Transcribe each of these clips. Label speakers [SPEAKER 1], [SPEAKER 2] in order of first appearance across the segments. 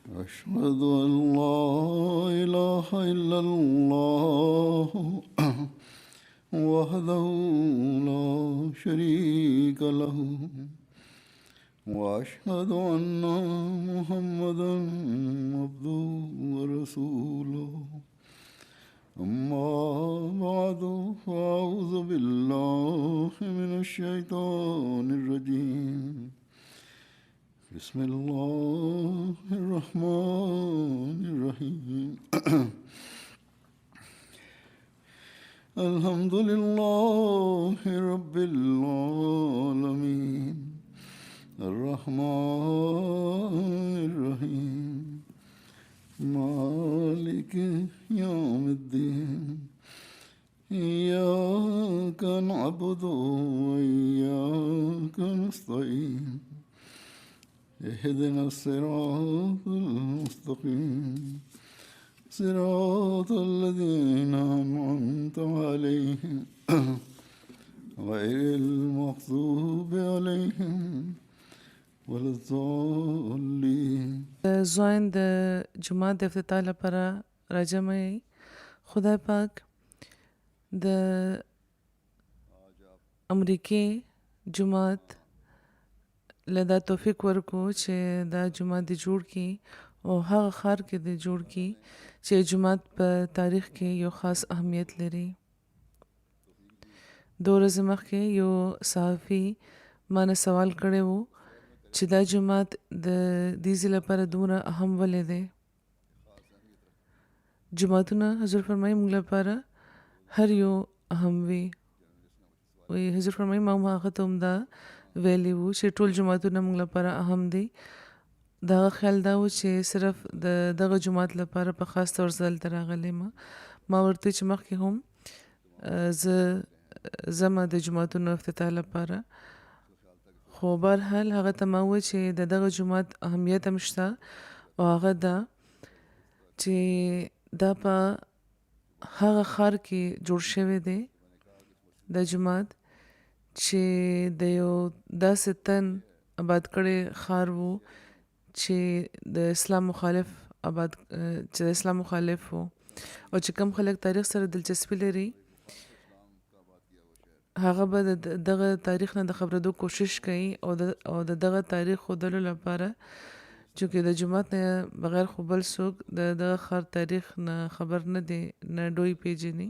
[SPEAKER 1] أشهد أن لا إله إلا الله وحده لا شريك له وأشهد أن محمدا عبده ورسوله أما بعد فأعوذ بالله من الشيطان الرجيم بسم الله الرحمن الرحيم الحمد لله رب العالمين الرحمن الرحيم مالك يوم الدين إياك نعبد وإياك نستعين اهدنا الصراط المستقيم صراط الذين أنعمت عليهم غير المغضوب عليهم ولا الضالين.
[SPEAKER 2] زوین د جماعت د افتتاح لپاره راجمع یې. خدای پاک د امریکې جماعت له دا توفیق ورکو چې دا جماعت د جوړ کی او هغه ښار کې د جوړ کی چې جماعت په تاریخ کې یو خاص اهمیت لري. دو ورځې مخکې یو صحافي مانه سوال کړی و چې دا جماعت د دې ځای لپاره دومره اهم ولې دی. جماعتونه حضور فرمایي موږ لپاره هر یو اهم وي. حضور فرمایي ما هغه ته هم دا ویلی وو چې ټول جماعتونه موږ لپاره اهم دي. دا خیال دا و چې صرف د دغه جماعت لپاره په خاص طور دلته راغلی ما ورته چې مخکې هم زه زما د جماعتونو افتتاح لپاره، خو برحال هغه ته ما وویل چې د دغه جومات اهمیت هم شته او هغه دا چې دا په هغه ښار کې جوړ شوی دی د جومات چې د یو داسې تن آباد کړی ښار و چې د اسلام مخالف و او چې کوم خلک تاریخ سره دلچسپي لري هغه به دغه تاریخ نه د خبرېدو کوشش کوي او د دغه تاریخ ښودلو لپاره، چونکې د جومات نه بغیر خو بل څوک د دغه ښار تاریخ نه خبر نه دی، نه ډوی پیژني.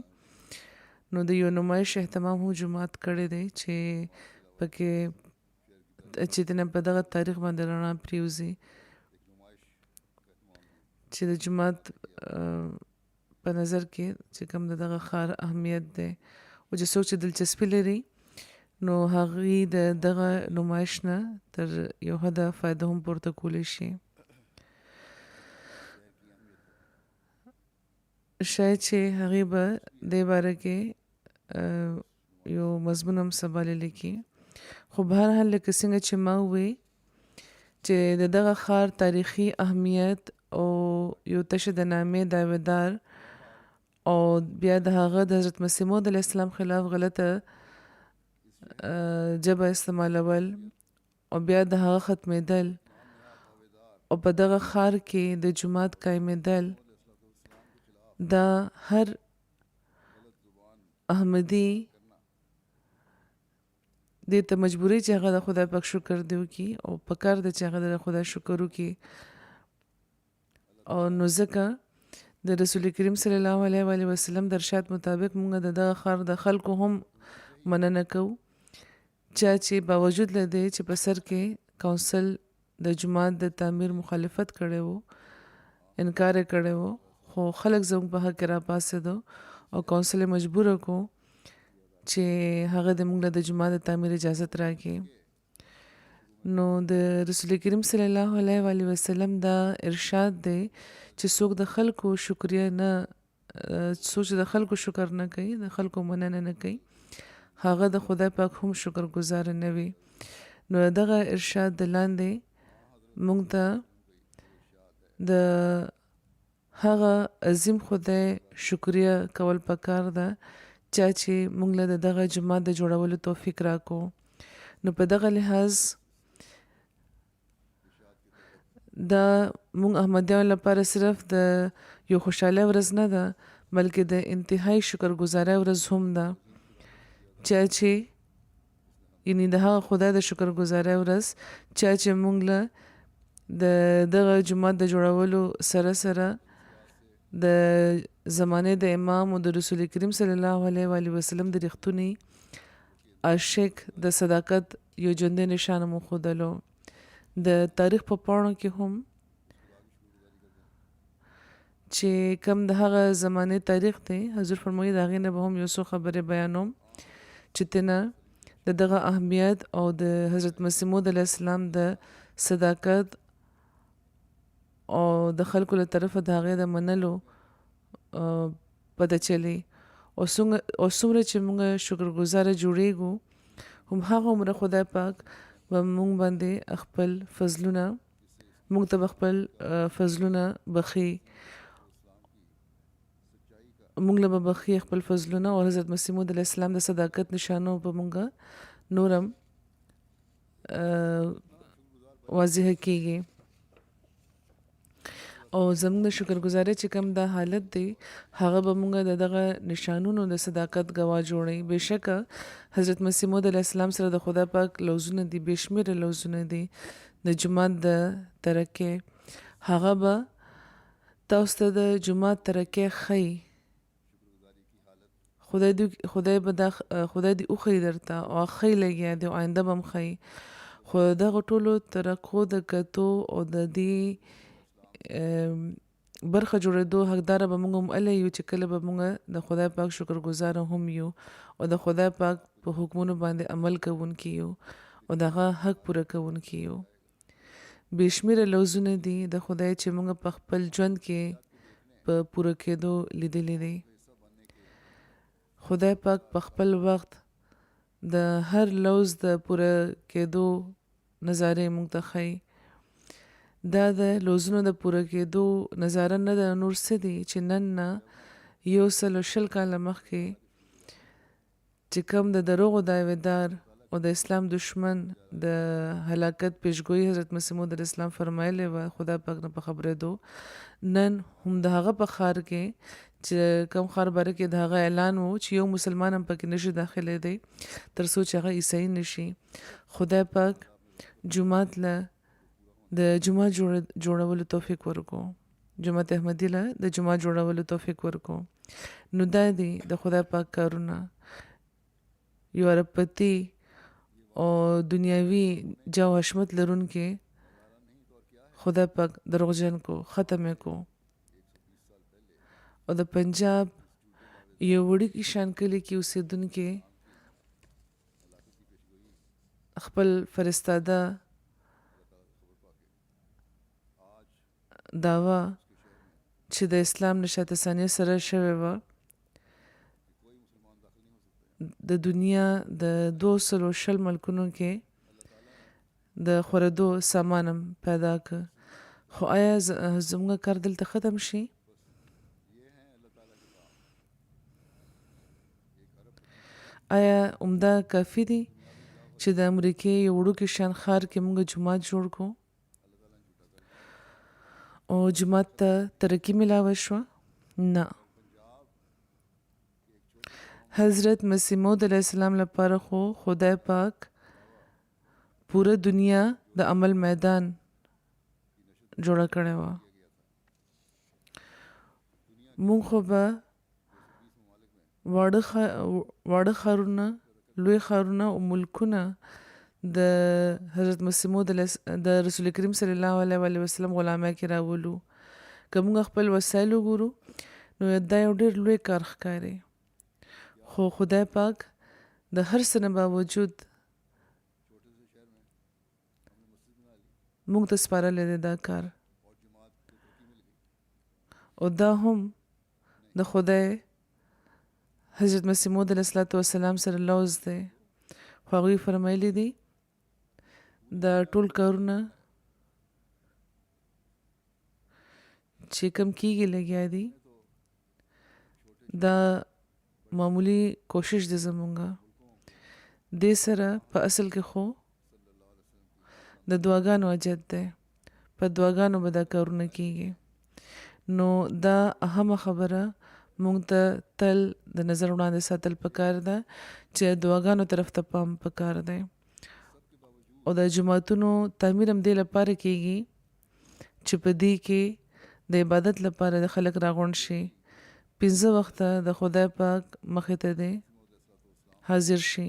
[SPEAKER 2] نو د یو نمایش اهتمام هم جومات کړی دی چې پکې چې د په دغه تاریخ باندې رڼا پرېوځي چې د جومات په نظر کې چې کوم د دغه ښار اهمیت دی او چې څوک چې دلچسپي لري نو هغوی د دغه نمایش نه تر یو حده فایده هم پورته کولی شي. شاید چې هغوی به دې باره کې یو مضمون هم سبا لیکي. خو به هر حال لکه څنګه چې ما ووی چې د دغه ښار تاریخي اهمیت او یو تشه د نامې دعویدار او بیا د هغه د حضرت مسیح موعود علیه السلام خلاف غلطه ژبه استعمالول او بیا د هغه ختمېدل او په دغه ښار کې د جومات قایمېدل، دا هر احمدي دې ته مجبوري چې هغه د خدای پاک شکر دی وکړي او پکار دی چې هغه د خدای شکر وکړي. او نو ځکه د رسول کریم صلی الله علیه و وسلم د ارشاد مطابق موږ د دغه ښار د خلکو هم مننه کوو چا چې باوجود له دې چې په سر کې کونسل د جومات د تعمیر مخالفت کړی و، انکار یې کړی و، خو خلک زموږ په حق کې راپاڅېدو او کونسل یې مجبوره کړو چې هغه د موږ له د جومات د تعمیر اجازت راکړي. نو د رسول کریم صلی الله علیه و وسلم دا ارشاد دی چې څوک د خلکو شکریه نه څوک د خلکو شکر نه کوي، د خلکو مننه نه کوي، هغه د خدای پاک هم شکر گزار نه وي. نو دغه ارشاد د لاندې موږ ته د هغه عظیم خدای شکریه کول پکار ده چا چې موږ له دغه جومات د جوړولو توفیق راکو. نو په دغه لحاظ دا مونږ احمدیان لپاره صرف د یو خوشاله ورځ نه ده بلکې د انتهایی شکرګزارۍ ورځ هم ده چې یعنی د هغه خدای د شکرګزارۍ ورځ چې مونږ له دغه جومات د جوړولو سره سره د زمانه د امام او د رسول کریم صلی الله علیه و آله وسلم د رښتونی عاشق د صداقت یو ژوندی نشانه مو ښودلو د تاریخ په پاڼو کې هم چې کم د هغه زمانه تاریخ دی حضور فرمایي د هغې نه به هم یو څو خبرې بیانوم چې تنه د دغه اهمیت او د حضرت مسیح موعود علیه السلام د صداقت او د خلکو له طرفه د هغې د منلو پته چلی او څومره چې موږ شکرګزاره جوړیږو هم هغه عمره خدای پاک و موږ باندې خپل فضلونه موږ ته خپل فضلونه بخي موږ له بخي خپل فضلونه او حضرت مسیح موعود علیه السلام د صداقت نشانو په موږ نورم واضح کیږي او زموږ د شکرګزارۍ چې کوم دا حالت دی هغه به موږ د دغه نشانونو د صداقت ګواه جوړوي بېشکه حضرت مسیح موعود علیه السلام سره د خدای پاک لوزونه دي بې شمېره لوزونه دي د جومات د ترقۍ هغه به تاسو ته د جومات ترقۍ ښیي خدای دې وښیي درته او ښی لګیا دی او آینده به هم ښیي خو دغه ټولو ترقو د کتو او د دې برخه جوړېدو حقداره به موږ هم الی یو چې کله به موږ د خدای پاک شکرګزاره هم یو او د خدای پاک په حکمونو باندې عمل کوونکي یو او دغه حق پوره کوونکي یو بې شمېره لوظونه دي د خدای چې موږ په خپل ژوند کې په پوره کېدو لیدلی دی خدای پاک په خپل وخت د هر لوظ د پوره کېدو نظارې موږ ته ښیي دا د لوظونو د پوره کېدو نظاره نه ده نور څه دي چې نن نه 120 کاله مخکې چې کوم د دروغو دعویدار او د اسلام دشمن د هلاکت پیشګویي حضرت مسیح موعود علیه السلام فرمایلی وه خدای پاک نه په خبرېدو نن هم د هغه په ښار کې چې کوم ښار باره کې د هغه اعلان و چې یو مسلمان هم پکې نشي داخلی دی تر څو چې هغه عیسائی نشي خدای پاک جومات له د جومات جوړولو توفیق ورکو جومات احمدي له د جومات جوړولو توفیق ورکو نو دا دی د خدای پاک کارونه یو اربپتی او دنیاوي جاه و حشمت لرونکي خدای پاک دروغجن کو ختم کو او د پنجاب یو وړوکي شان کلي کې اوسېدونکي خپل فرستاده دعوه چې د اسلام نشاط ثانیه سره شوې وه د دنیا د 220 ملکونو کې د خورېدو سامان هم پیدا کړ خو آیا زموږ کار دلته ختم شي آیا عمده کافي دي چې د امریکې یو وړوکي شان ښار کې موږ جومات جوړ کړو او جومات ته ترقي ملاوه شوه نه حضرت مسیح موعود علیه السلام لپاره خو خدای پاک پوره دنیا د عمل میدان جوړه کړې وه موږ خو به واړه ښارونه لوی ښارونه او ملکونه د حضرت مسیح موعود د رسول کریم صلی الله علیه وسلم غلامۍ کې راولو که موږ خپل وسایل وګورو نو دا یو ډېر لوی کار ښکاري خو خدای پاک د هر څه نه باوجود موږ ته سپارلی دی دا کار او دا هم د خدای حضرت مسیح موعود علیه السلام سره لوز دی خو هغوی فرمایلی دي دا ټول کارونه چې کوم کیږي لګیا دي دا معمولی کوشش دی زمونږه دې سره په اصل کې خو د دعاګانو حاجت دی په دعاګانو به دا کارونه کیږي. نو دا اهمه خبره مونږ ته تل د نظر وړاندې ساتل پکار ده چې دعاګانو طرف ته پام پکار دی. او د جماعتونو تعمیر هم دې لپاره کیږي چې په دې کې د عبادت لپاره د خلک راغونډ شي، 15 وخته د خدای پاک مخې ته دی حاضر شي،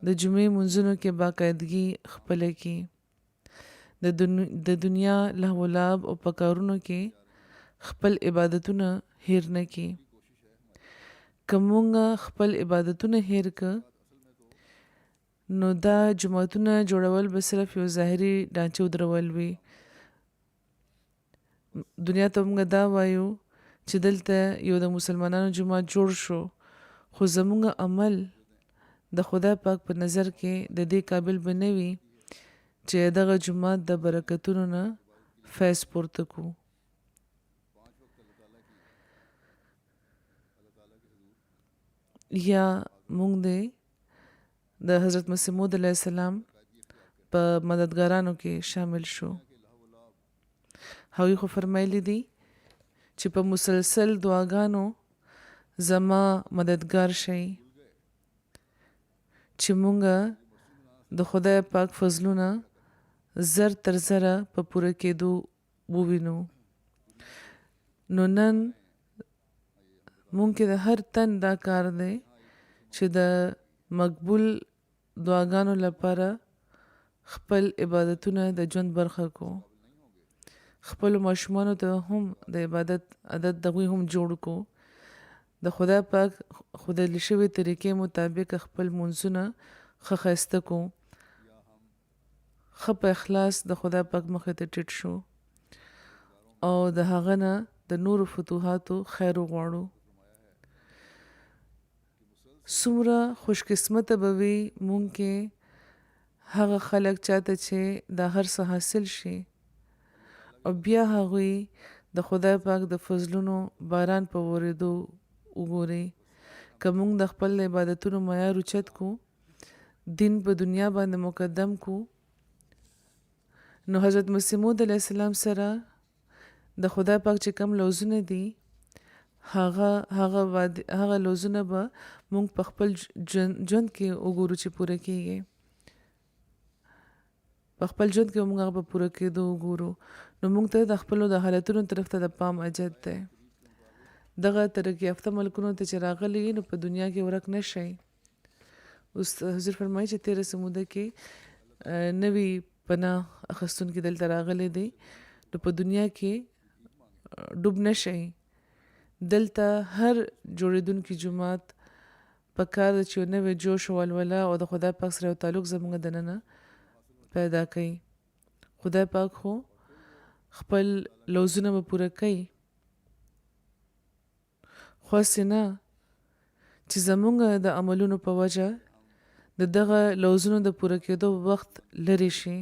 [SPEAKER 2] د جمعې منځونو کې باقاعدګي خپله کی، د دنیا لهو لعب او پکارونو کې خپل عبادتونه هیر نه کی. که مونږ خپل عبادتونه هیر که نو دا جماعتونه جوړول به صرف یو ظاهري ډانچه ودرول وي. دنیا ته مونږ دا وایو چې دلته یو د مسلمانانو جماعت جوړ شو، خو زمونږ عمل د خدای پاک په نظر کې د دې قابل به نه وي چې دغه جماعت د برکتونو نه فیض پورته کو. یا مونږ د حضرت مسیح موعود علیه السلام په مددګارانو کې شامل شو. هغوی خو فرمایلی دي چې په مسلسل دعاګانو زما مددګار شئ چې مونږه د خدای پاک فضلونه زر تر زره په پوره کېدو ووینو. نو نن مونږ کې د هر تن دا کار دی چې د مقبول دعاګانو لپاره خپل عبادتونه د ژوند برخه کو. خپل ماشومانو ته هم د عبادت عادت دغوی هم جوړ کو. د خدای پاک ښودلې شوې طریقې مطابق خپل منځونه ښه ښایسته کو. ښه په اخلاص د خدای پاک مخې ته ټیټ شو او د هغه نه د نورو فتوحاتو خیر وغواړو. څومره خوش قسمته به وي مونږ کې هغه خلک چاته چې دا هر څه حاصل شي او بیا هغوی د خدای پاک د فضلونو باران په ورېدو وګوري. که مونږ د خپل عبادتونو معیار اوچت کو، دین په دنیا باندې مقدم کو، نو حضرت مسیح موعود علیه السلام سره د خدای پاک چې کم لوزونه دي هغه لوزونه به مونږ په خپل ژوند کې وګورو چې پوره کیږي. په خپل ژوند کې مونږ هغه په پوره کېدو وګورو. نو مونږ ته د خپلو د حالتونو طرف ته د پام اجت دی. دغه ترقي یافته ملکونو ته چې راغلي نو په دنیا کې ورک نه شي. اوس حضور فرمایي چې 13 موده کې نوي پناه اخیستونکي دلته راغلي دي، نو په دنیا کې ډوب نه شي. دلته هر جوړېدونکي جماعت په کار ده چې یو نوی جوش او ولوله او د خدای پاک سره یو تعلق زموږ دننه پیدا کوي. خدای پاک خو خپل لوزونه به پوره کوي، خو هسې نه چې زموږ د عملونو په وجه د دغه لوزونو د پوره کېدو وخت لرې شي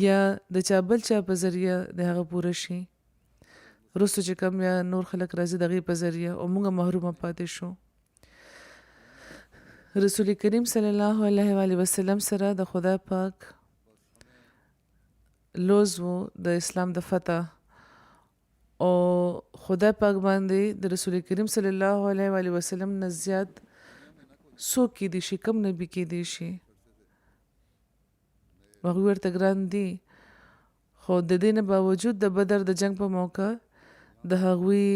[SPEAKER 2] یا د چا بل چا په ذریعه د هغه پوره شي. وروسته چې کوم یا نور خلک راځي د هغې په ذریعه او موږ محرومه پاتې شو. رسول کریم صلی الله علیه وسلم سره د خدای پاک لوز و د اسلام د فتح او خدای پاک باندې د رسول کریم صلی الله علیه وسلم نه زیات څوک کېدی شي، کم نبي کېدی شي، هغوی ورته ګران دي. خو د دې نه باوجود د بدر د جنگ په موقع د هغوی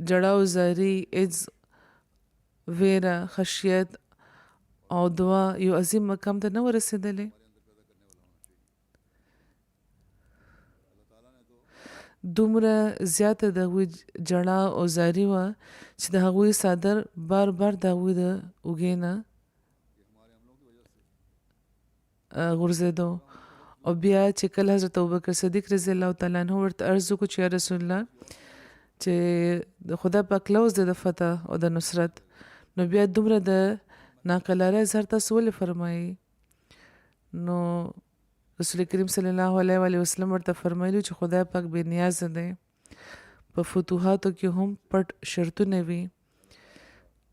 [SPEAKER 2] جړا او زاری، عجز، ویره، خشیت او دعا یو عظیم مقام ته نه ورسېدلې. دومره زیاته د هغوی جړا او زاری وه چې د هغوی صادر بار بار د هغوی د اوږې نه غورځېدو. او بیا چې کله حضرت ابوبکر صدیق رضی الله تعالی عنه ورته عرض وکړو چې یا رسول الله چې د خدای پاک لوز دی د فتح او د نصرت، نو بیا دومره د ناقلاره اظهار تاسو ولې فرمایي؟ نو رسول کریم صلی الله علیه وسلم ورته فرمایلو چې خدای پاک بې نیازه دی، په فتوحاتو کې هم پټ شرطونه وي.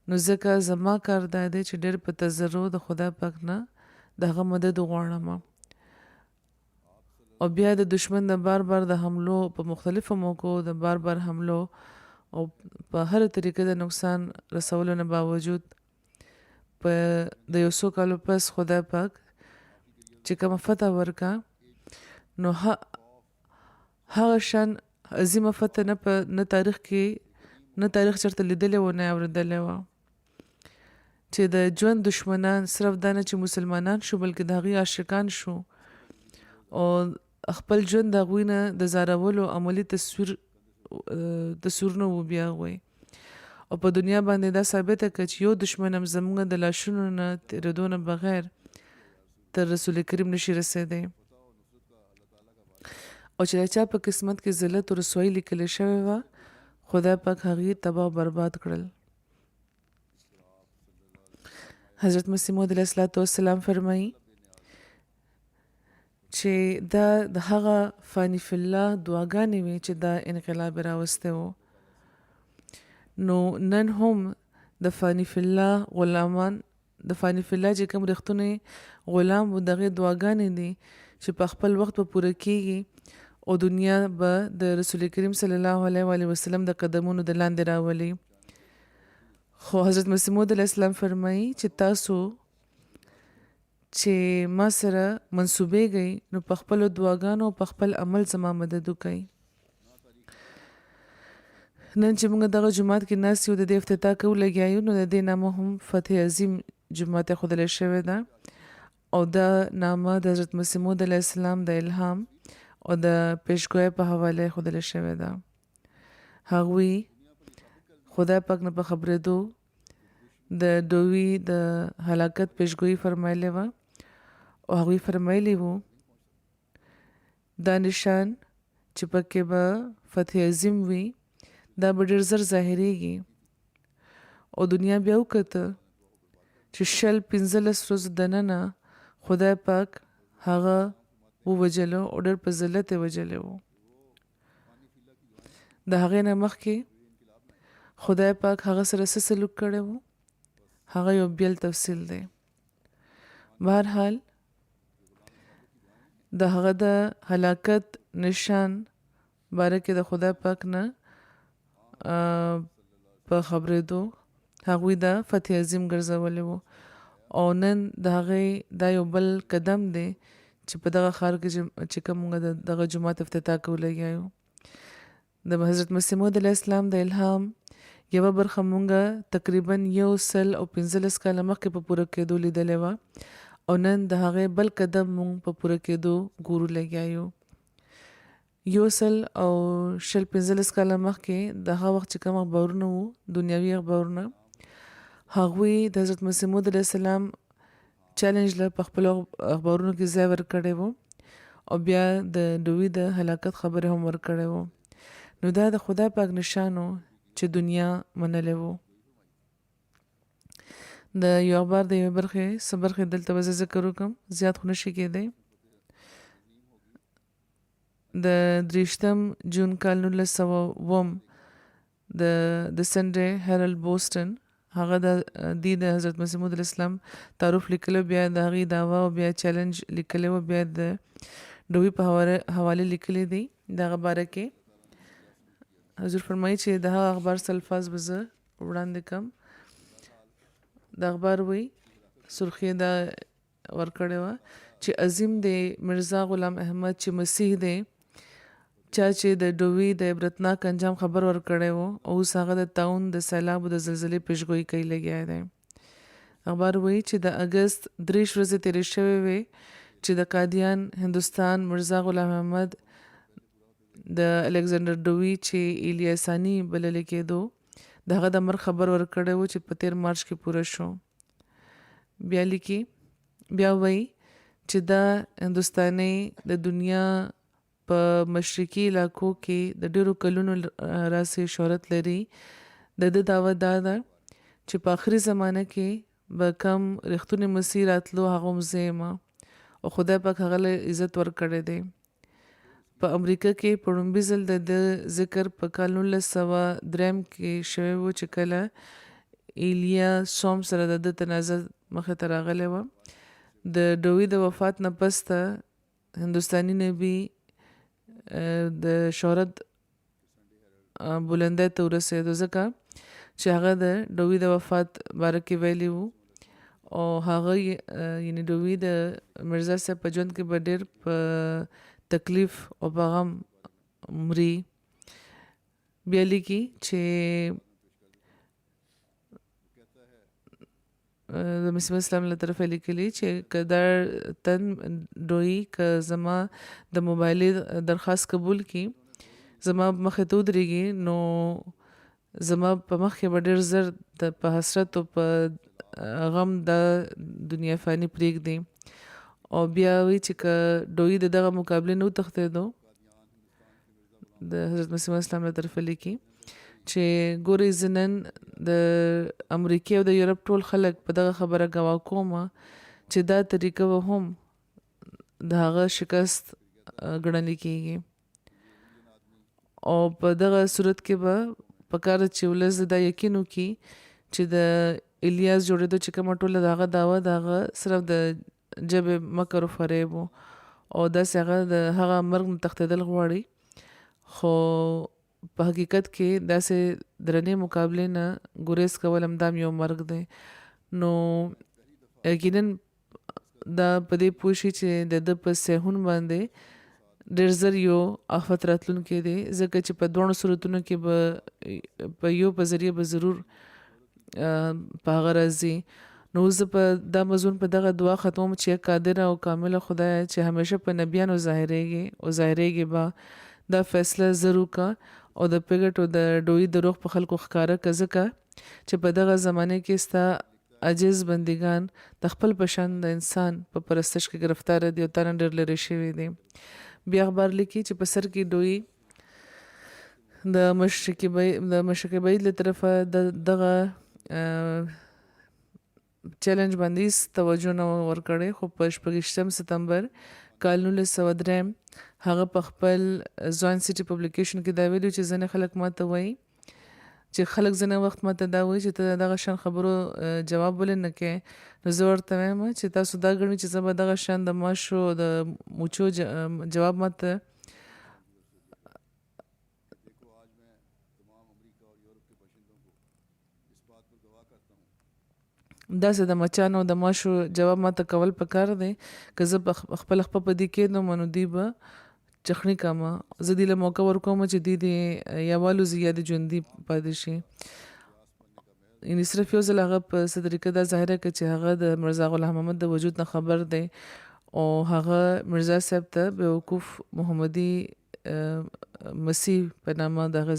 [SPEAKER 2] نو ځکه زما کار دا دی چې ډېر په تضرع د خدای پاک نه د هغه مدد وغواړم او بیا د دشمن د بار بار د حملو په مختلفو موقعو د بار بار حملو او په هر طریقه د نقصان رسولو نه باوجود په د یو څو کالو پس خدای پاک چې کومه فتح ورکا نو هغه شان عظیمه فتح نه تاریخ کې نه تاریخ چرته لیدلې و نه اورېدلې و چې د ژوند دشمنان صرف دا نه چې مسلمانان شو بلکې د هغوی عاشقان شو او خپل ژوند د هغوی نه د زارولو عملي تصویرونه و بیا هغوی او په دنیا باندې دا ثابته کړه چې یو دشمن هم زموږ د لاشونو نه تېرېدو نه بغیر تر رسول کریم نشي رسېدی او چې د چا په قسمت کې ذلت او رسوایي لیکلې شوې وه خدای پاک هغې تباه او برباد کړل حضرت مسیح موعود علیه السلام فرمایي چې دا د هغه فانی فی الله دعاګانې وې چې دا انقلاب یې راوستی و نو نن هم د فانی فی الله غلامان د فانی فی الله چې کوم رښتونی غلام و د هغې دعاګانې دي چې په خپل وخت به پوره کیږي او دنیا به د رسول کریم صلی الله علیه وسلم د قدمونو د لاندې راولي خو حضرت مسیح موعود علیه السلام فرمایي چې تاسو چې ما سره منسوبېږئ نو په خپلو دعاګانو او په خپل عمل زما مدد وکئ نن چې موږ دغه جومات کې ناست یو د دې افتتاح کوو لګیا یو نو د دې نامه هم فتح عظیم جومات ایښودلی شوې ده او دا نامه د حضرت مسیح موعود علیه السلام د الهام او د پیشګویۍ په حواله ایښودلی شوې ده هغوی خدای پاک نه په خبرېدو د دوی د هلاکت پیشګویي فرمایلې وه او هغوی فرمایلی وو دا نشان چې پکې به فتح عظیم وي دا به ډېر زر ظاهریږي او دنیا بیا وکته چې 15 ورځو دننه خدای پاک هغه ووجلو او ډېر په ذلت یې وجلی و د هغې نه مخکې خدای پاک هغه سره څه سلوک کړی و هغه یو بیل تفصیل دی بهرحال د هغه د هلاکت نشان باره کې د خدای پاک نه په خبرېدو هغوی دا فتح عظیم ګرځولی و او نن د هغې دا یو بل قدم دی چې په دغه ښار کې چې کوم موږ دغه جومات افتتاح کوو لګیا یو د حضرت مسیح موعود علیه السلام د الهام یوه برخه مونږ تقریبا 115 کاله مخکې په پوره کېدو لیدلې وه او نن د هغې بل قدم مونږ په پوره کېدو ګورو لګیا یو 115 کاله مخکې د هغه وخت چې کوم اخبارونه وو دنیاوي اخبارونه هغوی د حضرت مسیح موعود علیه السلام چیلنج له په خپلو اخبارونو کې ځای ورکړی و او بیا د دوی د هلاکت خبرې هم ورکړی و نو دا د خدای پاک نشان و چې دنیا منلی و د یو اخبار د یوې برخې څه برخې دلته به زه ذکر وکړم زیات خو نشي کېدی د 23 جون کال 1900 د سنډے هیرالډ بوسټن هغه د حضرت مسیح موعود علیه السلام تعارف لیکلو بیا د هغې دعوا او بیا چیلنج لیکلی و بیا د دوی په حواله لیکلی دی د هغه باره کې حضور فرمایي چې د هغه اخبار څه الفاظ به زه وړاندې کړم د اخبار وی سرخی دا ورکړې وه چې عظیم دی مرزا غلام احمد چې مسیح دی چا چې د ډوی د عبرتناک انجام خبر ورکړی و او اوس هغه د طاعون د سیلاب او د زلزلې پیشګویي کوي لګیا دی اخبار وایي چې د اګست 3 ورځې تېرې شوې وې چې د قادیان هندوستان مرزا غلام احمد د الکسندر ډوی چې ایلیا ثانی بللی کېدو د هغه د مرګ خبر ورکړی و چې په 13 مارچ کې پوره شو بیا لیکي بیا وایي چې دا هندوستانی د دنیا په مشرقي علاقو کې د ډېرو کلونو راسې شهرت لري د ده دعوه دا ده چې په آخري زمانه کې به کم رښتونی مسیح راتلو هغه هم زه یم او خدای پاک هغه له عزت ورکړی دی په امریکا کې په لومړي ځل د ده ذکر په کال 1903 کې شوی و چې کله ایلیا سوم سره د ده تنازع مخې ته راغلی وه د ډوي د وفات نه پس ته هندوستاني نبی د شهرت بلندۍ ته ورسېدو ځکه چې هغه د ډوي د وفات باره کې ویلي وو او هغه یعنی ډوي د مرزا صاحب په ژوند کې به ډېر په تکلیف او په غم مري. بیا لیکي چې د مسیح اسلام له طرفه لیکلي چې که دا تن ډوي که زما د موبایلې درخواست قبول کی زما مخې ته ودرېږي نو زما په مخ کې به ډېر زر په حسرت او په غم د دنیا فاني پرېږدي او بیا وی چې که ډوي د دغه مقابلې نه وتښتېدو د حضرت مسیح اسلام له طرفه لیکي چې ګورې زه نن د امریکې او د یورپ ټول خلک په دغه خبره ګواه کوم چې دا طریقه به هم د هغه شکست ګڼل کېږي او په دغه صورت کې به پکار چې ولس دا یقین وکړي چې د الیاس جوړېدو چې کومه ټوله د هغه دعوه د هغه صرف د ژبې مکر و فریب او داسې هغه د هغه مرګ نه تښتېدل غواړي خو په حقیقت کې داسې درنې مقابلې نه ګریز کول همدام یو مرګ دی. نو یقینا دا په دې پوه شي چې د ده په صحون باندې ډېر زر یو آفت راتلونکی دی ځکه چې په دواړو صورتونو کې به په یو په ذریعه به ضرور په هغه راځي. نو زه په دا مضمون په دغه دعا ختموم چې قادر او کامل خدای چې همیشه په نبیانو ظاهرېږي به دا فیصله ضرور کا او د پیګټ او د ډوي د روح په خلکو ښکاره که ځکه چې په دغه زمانه کې ستا عجز بندگان د خپل پشان د انسان په پرستش کې گرفتار دي او تانه ډېر لرې شوي دي. بیا اخبار لیکي چې په سر کې ډوي د مشرق بعید له طرفه دغه چیلنج باندې توجه نه ورکړې خو په 28 ستمبر کال 1903 هغه په خپل ځوان سټي پبلیکیشن کې دا ویلي چې ځینې خلک ماته وایي چې خلک ځینې وخت ماته دا وایي چې ته دغه شان خبرو جواب ولې نه کوې نو زه ورته وایم چې تاسو دا ګڼئ چې زه به دغه شان د ماشو د موچو جواب ماته داسې د مچانو د ماشو جواب ماته کول پکار دی که زه خپل خپه په دې کېدم نو دوی به چخني کامه زه دې له موقع ورکوم چې دوی د یا والوزي یا د ژوندي پاتې شي. یعنې صرف یو ځل هغه په څه طریقه دا ظاهره کړه چې هغه د مرزا غلام محمد د وجود نه خبر دی او هغه مرزا صاحب ته بیوقوف محمدي مسیح په نامه دغه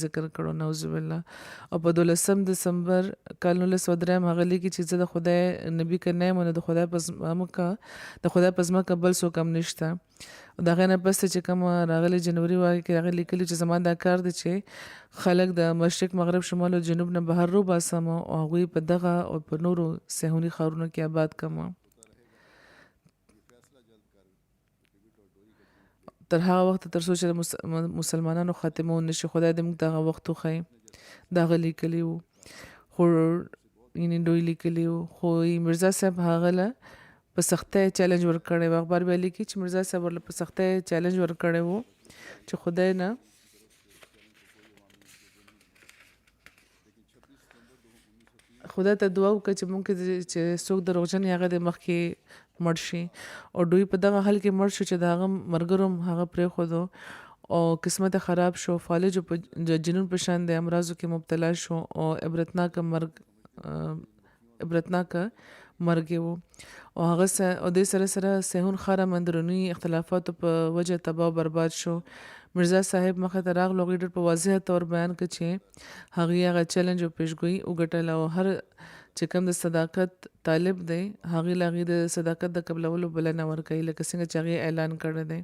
[SPEAKER 2] ذکر کړو نعوذ بالله. او په 12 دسمبر کال 1903 هغه لیکي چې زه د خدای نبی کنه یم نو د خدای په ځمکه بل څوک هم نشته. د هغې نه پس چې کوم راغلی جنوري واقع کې هغه لیکلي چې زما دا کار دی چې خلک د مشرق مغرب شمال او جنوب نه بهر روباسم او هغوی په دغه او په نورو صهیوني ښارونو کې آباد کړم تر هغه وخت تر څو چې مسلمانانو خاتمه ونشي. خدای دې موږ دغه وخت وښیي دا هغه لیکلي وو خو یعنې ډوي لیکلي وو خو مرزا صاحب هغه له په سختۍ چیلنج ورکړی و. اخبار بیا لیکي چې مرزا صاحب ورله په سختۍ چیلنج ورکړی و چې خدای نه خدای ته دعا وکړه چې ممکن چې څوک دروغجن هغه د مخکې مړ شي او دوی په دغه حال کې مړ شو چې د هغه ملګرو هم هغه پرېښودو او قسمت خراب شو. فالجو په جنون په شان د امراضو کې مبتلا شو او عبرتناکه مرګ و او هغه او دې سره صهیون ښار هم اندروني اختلافاتو په وجه تباه او برباد شو. مرزا صاحب مخې ته راغلو هغوی ډېر په واضح طور بیان کړ چې هغوی هغه چیلنج او پیشګویي وګټله او هر چې کوم د صداقت طالب دی هغې له هغې د صداقت د قبلولو بلنه ورکوي لکه څنګه چې هغې اعلان کړی دی.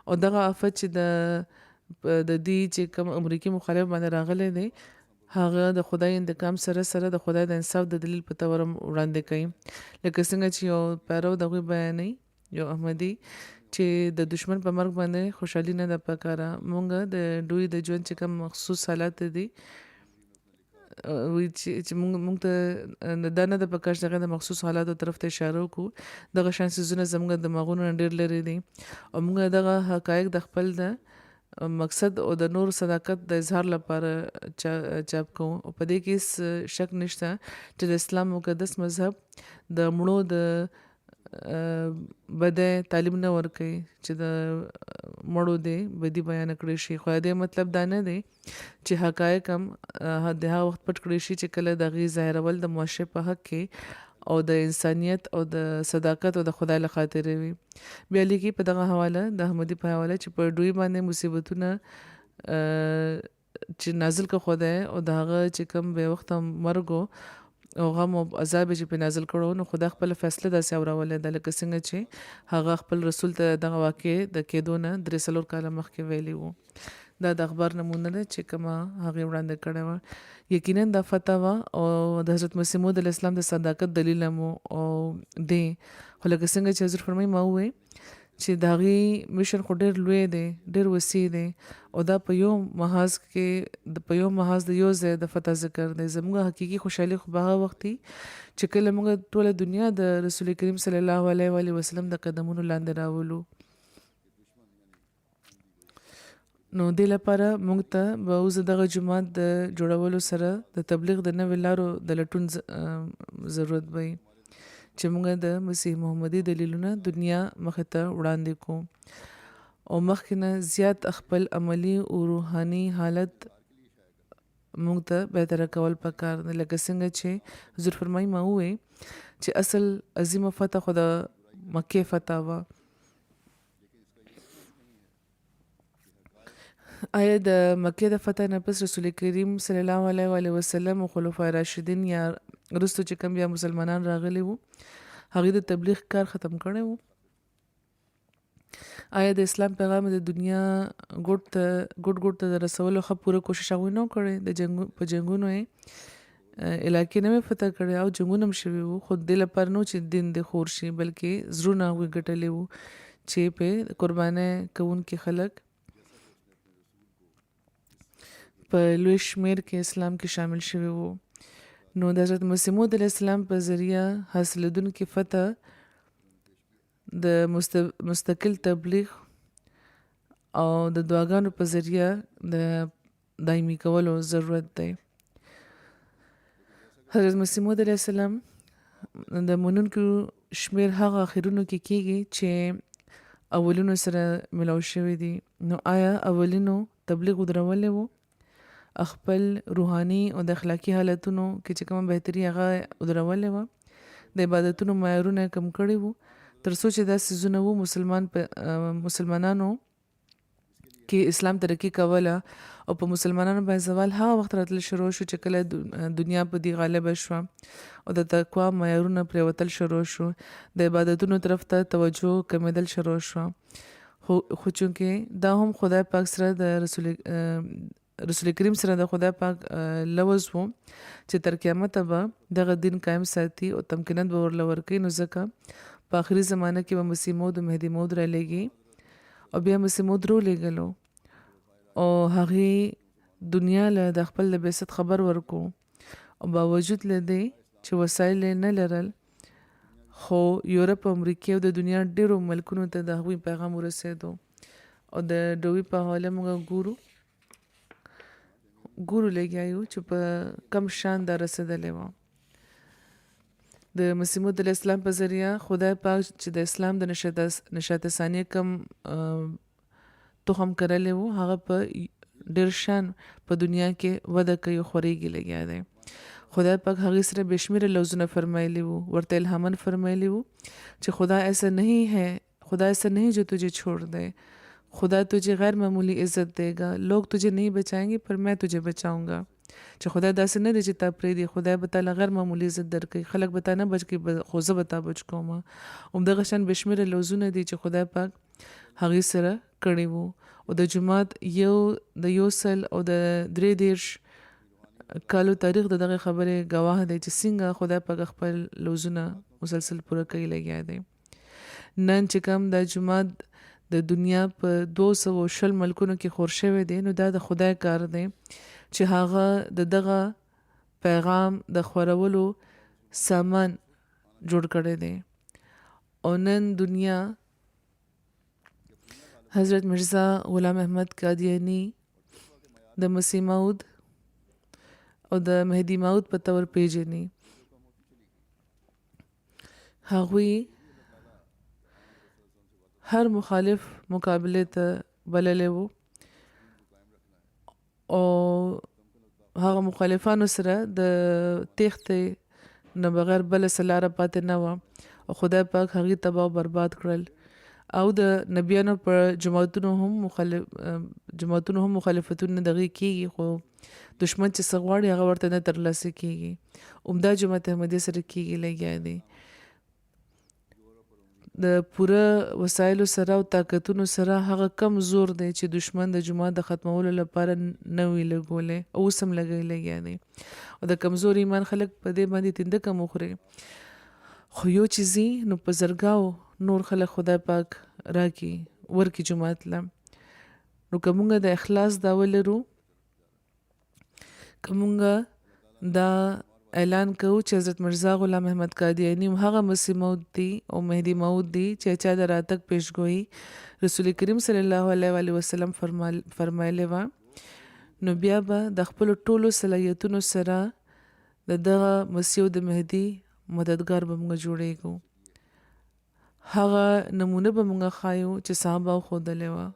[SPEAKER 2] او دغه آفت چې د دې چې کوم امریکي مخالف باندې راغلی دی هغه د خدای انتقام سره د خدای د انصاف د دلیل په تور وړاندې کوي لکه څنګه چې یو پیرو د هغوی بیانوي یو احمدي چې د دشمن په مرګ باندې خوشحالي نه ده پکاره. مونږ د دوی د ژوند چې کوم مخصوص حالات دي وی چې موږ ته دا نه د پکار دغه د مخصوص حالاتو طرف ته اشاره وکړو دغه شان سيزونه زموږ د دماغونو نه ډېر لري دي او موږ دغه حقایق د خپل د مقصد او د نور صداقت د اظهار لپاره چاپ کوو او په دې کې شک نشته چې د اسلام مقدس مذهب د مړو د بده تعلیم نه ورکوي چې د مړو دی بدی بیان کړی شي خو دې مطلب دا نه دی چې حقایق هم د هغه وخت پټ کړی شي چې کله د غي ظاهرول د معاشره په حق کې او د انسانیت او د صداقت او د خدای له خاطر وي بیا لیکي په دغه حواله د احمدي په حواله چې په دوی باندې مصیبتونه چې نازل کو خدای او دغه چې کوم به وخت مرګ او غم او عذاب چې په نازل کړو نو خدا خپل فیصله د ساورولې د لکه څنګه چې هغه خپل رسول ته دغه واقع د کېدونه درې څلور کاله مخکې ویلی وو دا د اخبار نمونه ده چې کومه هغه وړاندې کړې وه یقینا دا فتوا او د حضرت مسیح موعود علیه السلام د صداقت دلیل مو او دی خو لکه څنګه چې حضور فرمایي ما وې چې د هغې مشن خو ډېر لوی دی ډېر وسیع دی او دا په یو محاذ د یو ځای د فتح ذکر دی زموږ حقیقي خوشحالي خو به هغه وخت چې کله موږ ټوله دنیا د رسول کریم صلی الله علیه وسلم د قدمونو لاندې راولو نو دې لپاره موږ ته به اوس دغه جومات د جوړولو سره د تبلیغ د نوې لارو د لټون ضرورت وي چې موږ د مسیح محمدي دلیلونه دنیا مخې ته وړاندې کوو او مخکې نه زیات خپل عملی او روحاني حالت موږ ته بهتره کول پکار دی لکه څنګه چې حضور فرمایي ما ووې چې اصل عظیمه فتح خو د مکې فتح وه آیا د مکې د فتح نه پس رسول کریم صلی الله علیه وسلم او خلفای راشدین یا وروسته چې کوم بیا مسلمانان راغلي وو هغوی د تبلیغ کار ختم کړی وو آیا د اسلام پیغام د دنیا ګوټ ته د رسولو ښه پوره کوشش هغوی نه کړی په جنګونو یې علاقې نه فتح کړی او جنګونه هم شوي وو خو دې لپاره نو چې دین دې خور شي بلکې زړونه هغوی ګټلي وو چې په قربانۍ کوونکي خلک په لوی شمیر کې اسلام کې شامل شوي وو نو د حضرت مسیح موعود علیه السلام په ذریعه حاصلېدونکې فتح د مستقل تبلیغ او د دعاګانو په ذریعه د دایمي کولو ضرورت دی حضرت مسیح موعود علیه السلام د منونکو شمیر هغه اخرونو کې کېږي چې اولینو سره ملاو شوي دي نو آیا اولینو تبلیغ ودرولې وو خپل روحاني او د اخلاقی حالتونو کې چې کومه بهتري هغه ودرولې وه د عبادتونو معیارونه کم کړي وو تر څو چې دا څیزونه وو مسلمانانو کې اسلام ترقي کوله او په مسلمانانو باندې زوال هغه وخت راتل شروع شو چې کله دنیا په دې غالبه شوه او د تقوا معیارونه پرېوتل شروع شو د عبادتونو طرف ته توجه کمیدل شروع شو خو چونکې دا هم خدای پاک سره د رسول کریم سره د خدای پاک لوز وو چې تر قیامت به دغه دین قائم ساتي او تمکنت به ورله ورکوي نو ځکه په آخري زمانه کې به مسیح موعود او مهدي موعود رالیږي او بیا مسیح موعود رالیږلو او هغې دنیا له د خپل د بعثت خبر ورکو او باوجود له دې چې وسایل نه لرل خو یورپ او امریکا او د دنیا ډیرو ملکونو ته د هغوی پیغام ورسېدو او د ډوی په حواله موږ ګورو لګیایو چې په کم شان دا رسېدلی وه د مسیح موعود علیه السلام په ذریعه خدای پاک چې د اسلام د نشاط ثانیه کم تخم کرلی وو هغه په ډېر شان په دنیا کې وده کوي او خورېږي لګیا دی خدای پاک هغې سره بے شمېره لفظونه فرمایلی وو ورته الهامن فرمایلی وو چې خدا ایسا نہیں جو تجھے چھوڑ دے خدا تجھے غیر معمولی عزت دے گا لوگ تجھے نہیں بچائیں گے پر میں تجھے بچاؤں گا چې خدای داسې نه دی چې تا پرېږدي خدای به تعالی غیر معمولی عزت درکوي خلک به تا نه بچ کړي خو زه به تا بچ کوم همدغه شان بې شمېره لفظونه دي چې خدای پاک هغې سره کړي وو او د جومات د 100 او د 33 کالو تاریخ د دغه خبرې ګواه دی چې څنګه خدای پاک خپل لفظونه مسلسل پوره کوي لګیا دی نن چې کوم د جومات د دنیا په 220 ملکونو کې خور شوی دی نو دا د خدای کار دی چې هغه دغه پیغام د خورولو سامان جوړ کړی دی. او نن دنیا حضرت مرزا غلام احمد قادیانی د مسیح موعود او د مهدي موعود په تور پیژني. هغوی هر مخالف مقابله ته بللی وو او هغه مخالفانو سره د تیښتې نه بغیر بله څه لاره پاتې نه وه او خدای پاک هغوی تباه او برباد کړل. او د نبیانو پر جماعتونو هم مخالفتونه دغې کېږي، خو دشمن چې څه غواړي هغه ورته نه ترلاسه کېږي. عمده جماعت احمدیه سره کېږي لګیا دی. د پوره وسایلو سره او طاقتونو سره هغه کم زور دی چې دشمن د جماعت د ختمولو لپاره نه وي لګولی، اوس هم لګیا دی. او د کمزور ایمان خلک په دې باندې تندکه وخوري. خو یو چې ځي نو په زرګاو نور خلک خدای پاک راکي ورکي جماعت له. نو که مونږ د اخلاص دا ولرو، که مونږ دا اعلان کوو چې حضرت مرزا غلام احمد قادیانی هغه مسیح موعود دی او مهدي موعود دی چې چا د راتګ پیشګویي رسول کریم صلی الله علیه وسلم فرمایلی وه، نو بیا به د خپلو ټولو صلاحیتونو سره د دغه مسیح او د مهدي مددګار به موږ جوړېږو. هغه نمونه به موږ ښایو چې صحابه ښودلې وه.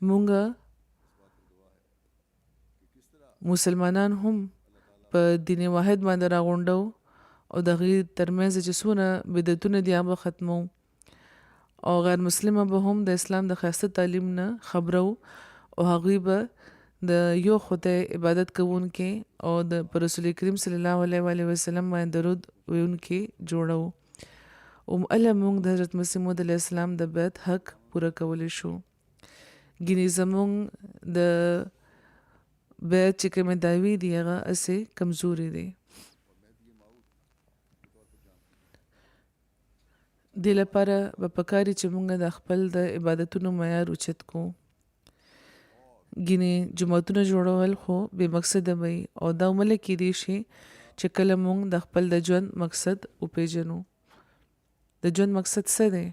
[SPEAKER 2] موږ مسلمانان هم په دین واحد باندې راغونډو او د هغې ترمنځ چې څونه بدعتونه دي هغه به ختمو او غیر مسلمه به هم د اسلام د ښایسته تعلیم نه خبرو او هغوی به د یو خدای عبادت کوونکي او د رسول کریم صلی الله علیه وسلم باندې درود ویونکي جوړو. علم موږ د حضرت مسیح موعود علیه السلام د بیعت حق پوره کولی شو. ګینې زموږ د بیعت چې کومې دعوې دي هغه هسې کمزوري دي. دې لپاره به پکار وي چې موږ د خپل د عبادتونو معیار اوچت کړو. ګینې جماعتونه جوړول خو بې مقصده وي او دا عمله کیدی شي چې کله موږ د خپل د ژوند مقصد وپېژنو. د ژوند مقصد څه دی؟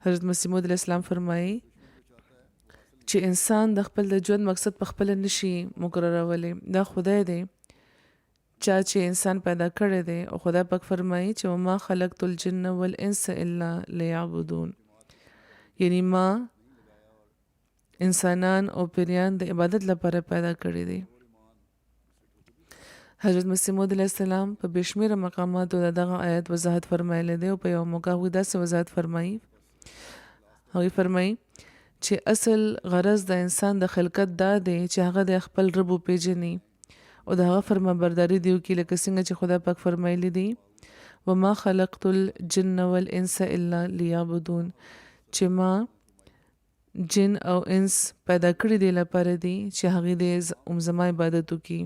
[SPEAKER 2] حضرت مسیح موعود علیه السلام فرمایي چې انسان د خپل د ژوند مقصد په خپله نشي مقررولی، دا خدای دی چا چې انسان پیدا کړی دی. او خدای پاک فرمایي چې وما خلقت الجن والانس الا لیعبدون، یعنی ما انسانان او پیریان د عبادت لپاره پیدا کړی دی. حضرت مسیح موعود علیه السلام په بېشمېره مقاماتو د دغه آیت وضاحت فرمایلی دی او په یوه موقع هغوی داسې وضاحت فرمایي، هغوی فرمایي چې اصل غرض د انسان د خلقت دا دی چې هغه د خپل رب وپېژني او د هغه فرمانبرداري دې وکړي، لکه څنګه چې خدای پاک فرمایلی دی وما خلقت الجن والانس الا لیعبدون، چې ما جن او انس پیدا کړي دی لپاره دی چې هغې دې زما عبادت وکړي.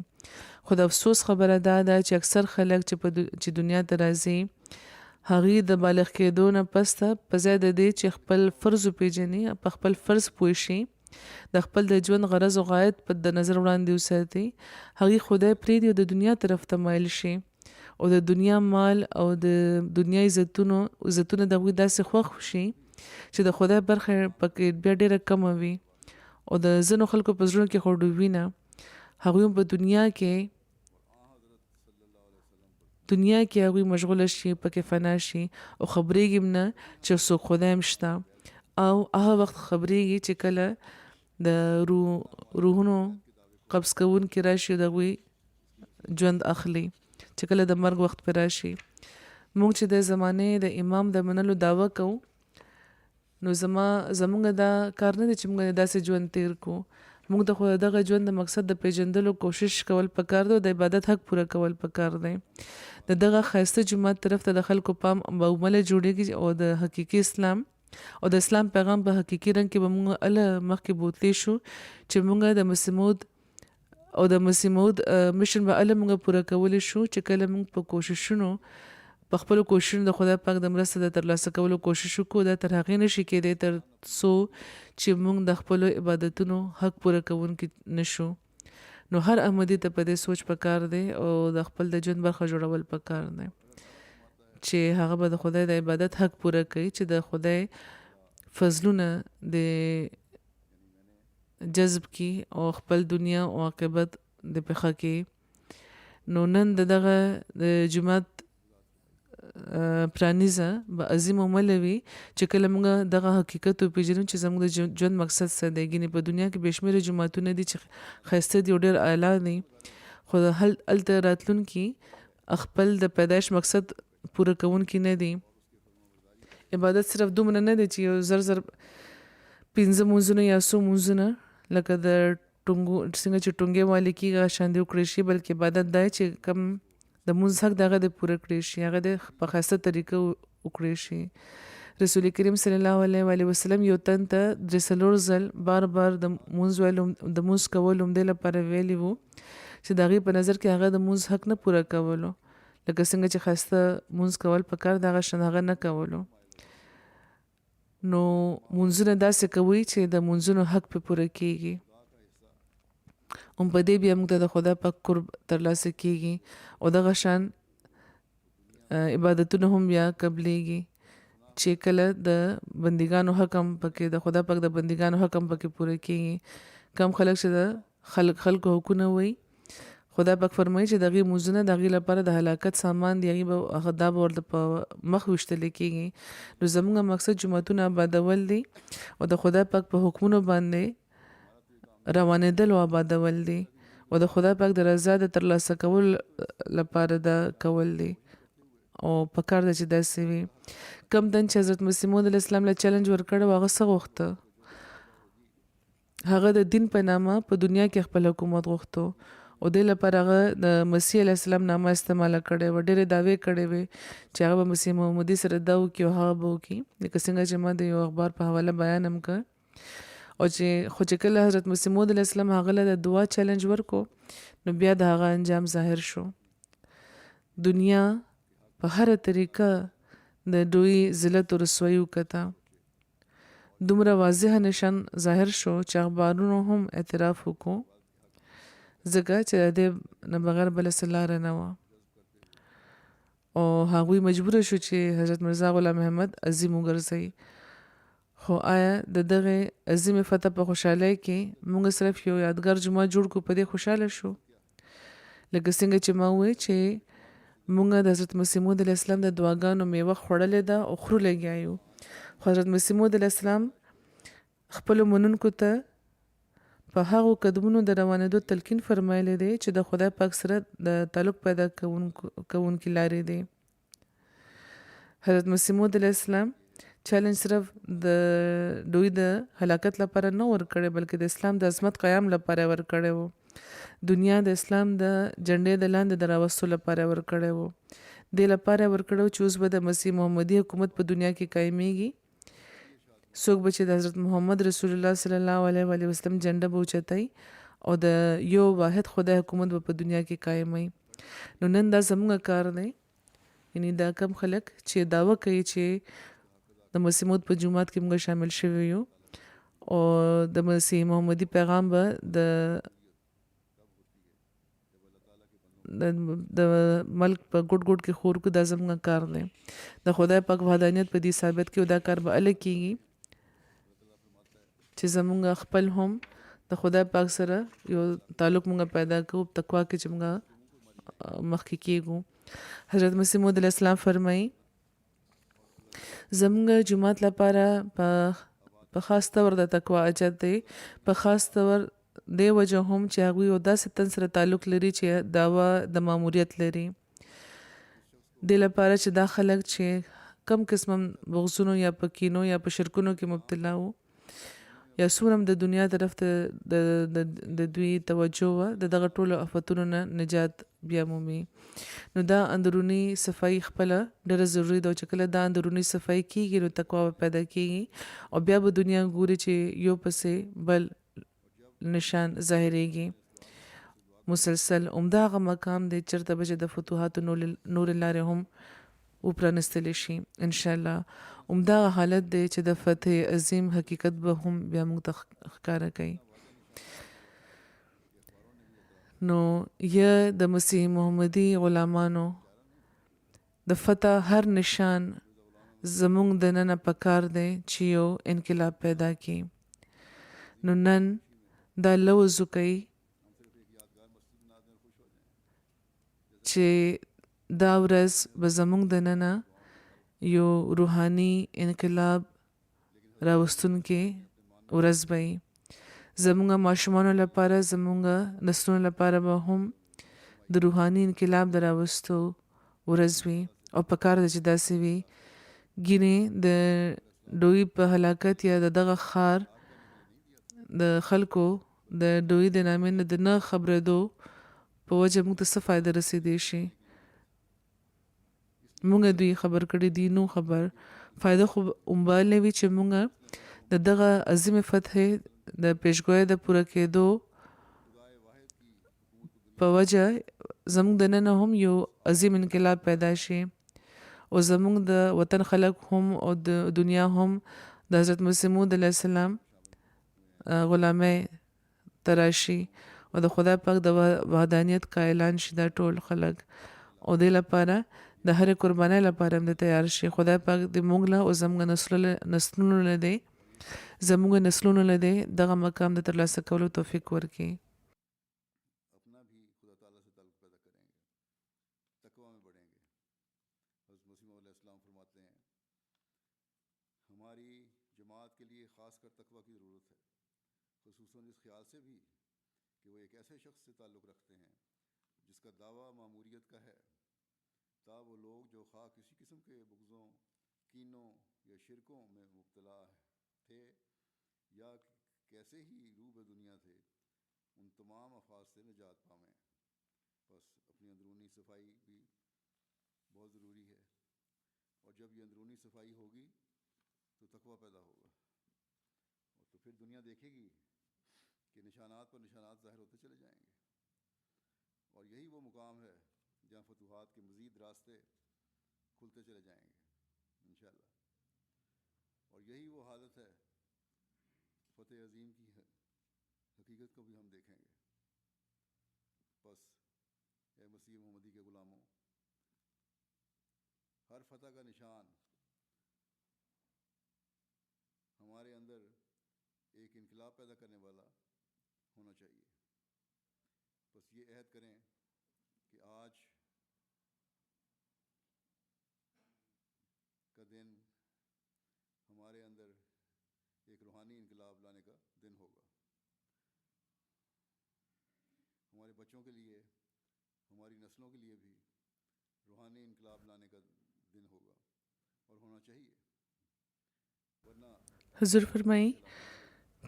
[SPEAKER 2] خو د افسوس خبره دا ده چې اکثر خلک چې دنیا ته راځي هغې د بالغ کېدو نه پس ته په ځای د دې چې خپل فرض وپېژني، په خپل فرض پوه شي، د خپل د ژوند غرض او غایت په د نظر وړاندې وساتي، هغې خدای پرېږدي او د دنیا طرف ته مایل شي او د دنیا مال او د دنیا عزتونه د هغوی داسې خوښ شي چې د خدای برخه پکې بیا ډېره کمه وي او د ځینو خلکو په زړونو کې خو ډوبي نه، هغوی هم په دنیا کې هغوی مشغوله شي، پکې فنا شي او خبرېږي نه چې څوک خدای هم شته. او هغه وخت خبرېږي چې کله د روحونو قبض کوونکي راشي او د هغوی ژوند اخلي، چې کله د مرګ وخت پرې راشي. موږ چې د زمانې د امام د منلو دعوه کوو نو زموږ دا کار نه دی چې موږ داسې ژوند تیر کړو. موږ د خو دغه ژوند د مقصد د پیژندلو کوشش کول پکار دی او د عبادت حق پوره کول پکار دی. د دغه ښایسته جومات طرف ته د خلکو پام به عمله جوړېږي او د حقیقي اسلام او د اسلام پیغام په حقیقي رنګ کې به موږ مخکې بوتلی شو چې موږ د مسیح موعود او د مسیح موعود مشن به موږ پوره کولی شو چې کله موږ په کوششونو په خپلو کوششونو د خدای پاک د مرسته د ترلاسه کولو کوشش وکړو. دا تر هغې نشي کېدی تر څو چې موږ د خپلو عبادتونو حق پوره کوونکي نشو. نو هر احمدي ته په دې سوچ پکار دی او د خپل د ژوند برخه جوړول پکار دی چې هغه به د خدای د عبادت حق پوره کوي چې د خدای فضلونه د جذب کی او خپل دنیا او عاقبت د پخه کې نو نن دغه د جمعات پرانیزه به عظیم عملوي چې کله موږ دغه حقیقت پیژنو چې زموږ د ژوند مقصد څه دی ګینه په دنیا کې بشمیره جماعتونه دي چې خسته دي ډېر اعلی دي خو هلته راتلون کې خپل د پیدایش مقصد پوره کون کې نه دي عبادت صرف دومره نه دی چې یو زر 15 منځونه یا 100 منځونه لکه د ټونګو څنګه چې ټونګې والی کېږي شان دی وکړی شي بلکې عبادت دی چې کم د مونځ حق دغه د پوره کړی شي هغه د په خاصه طریقه وکړی شي رسول کریم صلی الله علیه وسلم یو تن ته درسلور ځل بار بار د مونځ ویلو د مونځ کولو د لپاره ویلی وو چې دغه په نظر کې هغه د مونځ حق نه پوره کولو لکه څنګه چې خاصه مونځ کول پکار دغه شان هغه نه کولو نو منځونه داسې کوي چې د منځونو حق په پوره کیږي په دې بیا موږ د خدای پاک قرب ترلاسه کیږي او دغه شان عبادتونه هم بیا قبليږي چې کله د بندګانو حق هم پکې د خدای پاک د بندګانو حق هم پکې پوره کیږي کم خلک چې د خلکو حقونه وي خدای پاک فرمایي چې دغه موزونه دغه لپاره د هلاکت سامان دی هغه دا ورته په مخ وشتل کېږي نو زموږ مقصد جمعتونه آبادول دي او د خدای پاک په حکمونو باندې روانېدل او آبادول دي او د خدای پاک د رضا د ترلاسه کول لپاره دا کول دي او په کار د چې داسې وي کم دن چې حضرت مسیح موعود علیه السلام له چیلنج ورکړ هغه څه غوښته هغه د دین په نامه په دنیا کې خپل حکومت غوښتو او د لپاره هغه د مسیح علی السلام نامه استعمال کړي و ډېر داوی کړي وي چې هغه مسیح محمدي سره دا وکي او هغه به وکي لکه څنګه چې ما د یو اخبار په حواله بیان هم کړ او چې خو چې کله حضرت مسیح موعود علیه السلام هغه له دعا چیلنج ورکو نو بیا د هغه انجام ظاهر شو دنیا په هر طریقه د دوی ذلت او رسوایی وکړه دومره واضح نشان ظاهر شو چې اخبارونو هم اعتراف وکړو ځکه چې د نه بغیر بل څه لاره نه وه او هغوی مجبور شو چې حضرت مرزا غلام محمد عظیم وګرځوي خو آیا د دغه عظیم فتح په خوشحالۍ کې موږ صرف یو یادګار جمعه جوړ کو په دې خوشاله شو لکه څنګه چې ما وویل چې موږ د حضرت مسیح موعود علیه السلام د دعاګانو میوه خوړلې ده او خورو لګیا یو خو حضرت مسیح موعود علیه السلام خپلو منونکو ته په هغو قدمونو د روانېدو تلقین فرمایلی دی چې د خدای پاک سره د تعلق پیدا کوونکي لارې دی حضرت مسیح موعود علیه السلام چیلنج صرف د دوی د هلاکت لپاره نه ورکړی بلکې د اسلام د عظمت قیام لپاره ورکړی و دنیا د اسلام د جنډې د لاندې د راوستو لپاره ورکړی و دې لپاره ورکړی چې اوس به د مسیح محمدي حکومت په دنیا کې قایمیږي څوک به چې د حضرت محمد رسول الله صلی الله علیه وسلم جنډه به اوچتای او د یو واحد خدای حکومت به په دنیا کې قایمای نو نن دا زموږ کار دی یعنی دا کم خلک چې دعوه کوي چې د مسیح موعود په جمعات کې موږ شامل شوي یو او د مسیح محمدي پیغام به د ملک په ګډ ګډ کې خور کو دا زموږ کار دی د خدای پاک وحدانیت په دې ثابت کې دا کار به الګ کیږي چې زمونږ خپل هم د خدای پاک سره یو تعلق مونږ پیدا کوو تقوا کې چې مونږ مخکې کېږو حضرت مسیح موعود علیه السلام فرمایي زمونږ جماعت لپاره په خاص طور د تقوا اجت دی په خاص طور دی وجه هم چې هغوی یو داسې تن سره تعلق لري چې دعوه د ماموریت لري دې لپاره چې دا خلک چې کم قسم بغضونو یا په کینو یا په شرکونو کې مبتلا وو یا څومره د دنیا طرف ته د دوی توجه وه د دغه ټولو آفتونو نه نجات بیا مومي نو دا اندرونی صفایي خپله ډېره ضروري ده چې کله دا اندرونی صفایي کېږي نو تقوا پیدا کېږي او بیا به دنیا ګوري چې یو پسې بل نشان ظاهریږي مسلسل عمده هغه مقام دی چېرته به چې د فتوحاتو نور لارې هم وپرانستلی شي انشاءالله عمده حالت دی چې د فتح عظیم حقیقت به هم بیا موږ ته ښکاره کوي نو یا د مسیح محمدي غلامانو د فتح هر نشان زمونږ د ننه پکار دی چې یو انقلاب پیدا کړي. نو نن دا لوز کوي چې دا ورځ به زمونږ د ننه یو روحاني انقلاب راوستونکې ورځ به وي. زمونږ ماشومانو لپاره زمونږ نسلونو لپاره به هم د روحاني انقلاب د راوستو ورځ وي او پکار ده چې داسې وي. ګینې د دوی په هلاکت یا د دغه ښار د خلکو د دوی د نامې نه د نه خبرېدو په وجه موږ ته څه فایده رسېدی شي. موږ دوی خبر کړي دي نو خبر فایده خو امبال نه وي چې موږ د دغه عظیم فتحې د پیشګویۍ د پوره کېدو په وجه زموږ د ننه هم یو عظیم انقلاب پیدا شي او زموږ د وطن خلک هم او د دنیا هم د حضرت مسیح موعود علیه السلام غلامۍ تراشي او د خدای پاک د وحدانیت قائلان شي دا ټول خلک او دې لپاره د هرې قربانۍ لپاره هم د تیار شي. خدای پاک د موږ له او زموږ نسلونو له دی زموږ نسلونو له دی دغه مقام د ترلاسه کولو توفیق ورکړي.
[SPEAKER 1] अपना भी खुदा ताला से ताल्लुक़ पैदा करेंगे, तकवा में बढ़ेंगे. हज़रत मसीह मौद अलैहिस्सलाम फरमाते हैं हमारी जमात के लिए ख़ास कर तकवा की ज़रूरत है, ख़ुसूसन इस ख्याल से भी कि वो एक ऐसे शख्स से ताल्लुक़ रखते हैं जिसका दावा मामूरियत का है, ता वो लोग जो खा किसी किस्म के बुग़्ज़ों, कीनों या शिरकों में मुब्तला थे या कैसे ही रूब दुनिया थे, उन तमाम अफाद से निजात पावें. बस अपनी अंदरूनी सफाई भी बहुत ज़रूरी है और जब ये अंदरूनी सफाई होगी तो तकवा पैदा होगा और तो फिर दुनिया देखेगी कि निशानात पर निशानात ज़ाहिर होते चले जाएंगे और यही वो मुकाम है जहाँ फतूहात के मज़ीद रास्ते खुलते चले जाएंगे इंशाअल्लाह. और यही वो हालत है फ़तेह अज़ीम की है, हकीकत को भी हम देखेंगे. बस ए मसीह मोहम्मदी के ग़ुलामों, हर फतह का निशान हमारे अंदर एक इनकलाब पैदा करने वाला होना चाहिए. बस ये अहद करें कि आज का दिन हमारे अंदर एक रूहानी इनकलाब लाने का दिन होगा. हमारे बच्चों के लिए, हमारी नस्लों के लिए भी रूहानी इनकलाब लाने का दिन होगा और होना चाहिए. वरना
[SPEAKER 2] حضور فرمایي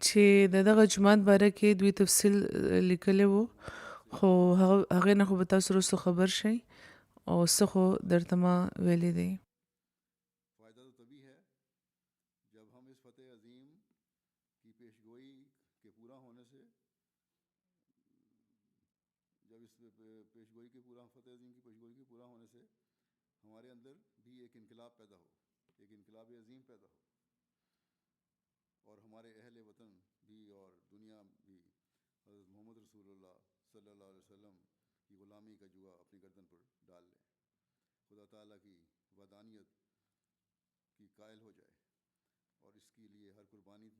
[SPEAKER 2] چې دغه جماعت باره کې دوی تفصیل لیکلی وو خو هغې نه خو به تاسو وروسته خبر شئ او څه خو درته ما ویلی دی.
[SPEAKER 1] फ़ायदा तो तभी है जब हम इस फ़तेह अज़ीम की पेशगोई के पूरा होने से फ़तेह अज़ीम की पेशगोई के पूरा होने से हमारे अंदर भी एक इनकलाब पैदा हो, एक इनकलाब अज़ीम पैदा हो और हमारे अहले वतन भी और दुनिया भी हज़रत मोहम्मद रसूलुल्लाह सल्लल्लाहु अलैहि वसल्लम की ग़ुलामी का जुआ अपनी गर्दन पर डाल लें, खुदा ताला की वदानियत की कायल हो जाए और इसके लिए हर कुर्बानी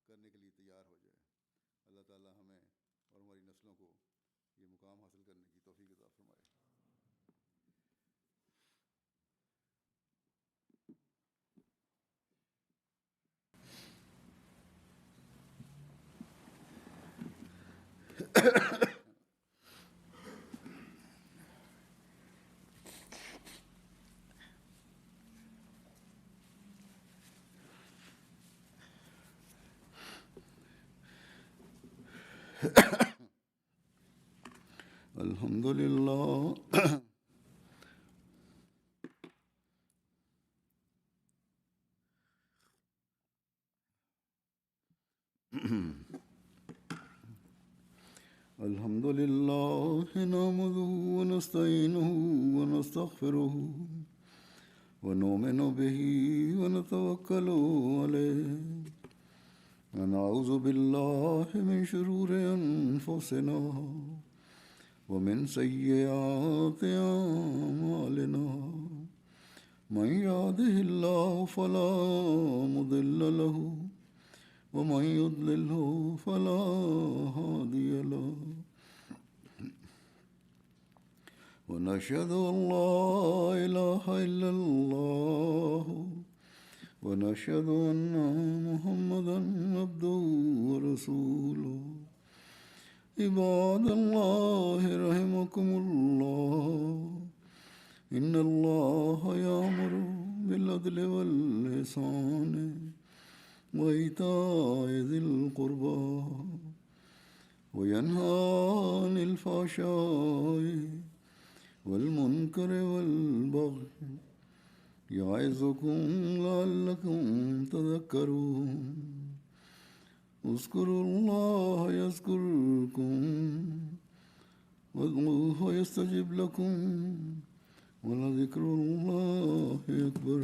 [SPEAKER 1] करने के लिए तैयार हो जाए. अल्लाह ताला हमें और हमारी नस्लों को ये मुकाम हासिल करने की तौफीक अता फरमाए. अल्हम्दुलिल्लाह. अल्हम्दुलिल्लाह नहमदुहु व नस्तईनुहु व नस्तगफिरुहु व नुमिनु बिही व नतवक्कलु अलैहि व नऊज़ु बिल्लाहि मिन शुरूरि अनफुसिना ومن سيئات أعمالنا من يهده الله فلا مضل له ومن يضلله فلا هادي له ونشهد أن لا إله إلا الله ونشهد أن محمدا عبده ورسوله عباد الله رحمكم الله إن الله يأمر بالعدل والإحسان وإيتاء ذي القربى وينهى عن الفحشاء والمنكر والبغي يعظكم لعلكم تذكرون اذكروا الله يذكركم وادعوه يستجب لكم ولذكر الله أكبر